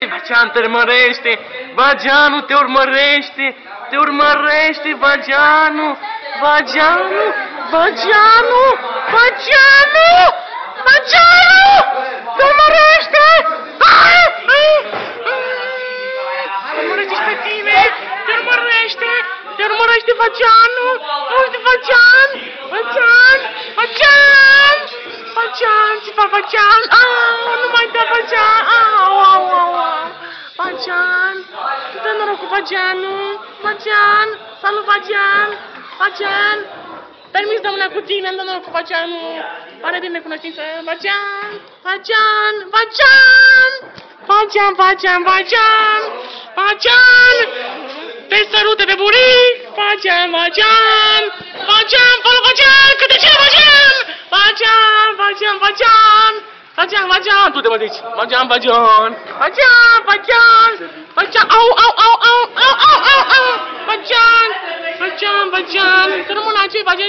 Vagean, te urmărește! Vageanu te urmărește! Te urmărește, Vageanu! Vageanu! Vageanu! Vageanu! Vageanu! Te urmărește! Te urmărește și pe tine! Te urmărește! Te urmărește, Vageanu! Uite, Vagean! Vagean! Vagean! Vagean! Ce fac, Vagean? Nu mai da, Vagean! Vagean! Dă noroc cu Vageanu! Vagean! Salut, Vagean! Vagean! Permis, domnule, cu tine, am dat noroc cu Vageanu! Pare bine cunoștință! Vagean! Vagean! Vagean! Vagean! Vagean! Vagean! Vagean! Te sărute pe buric! Vagean! Vagean! Vagean! Follow Vagean! Câte cine, Vagean! Vagean! Vagean! Vagean! Vagean! Vagean! Tu te mă zici! Vagean! Vagean! Vagean! Vagean! Vagean! Au! Au! Au! Au! Au! Au! Au! Vagean! Vagean! Vagean! Să rămână acei Vagean!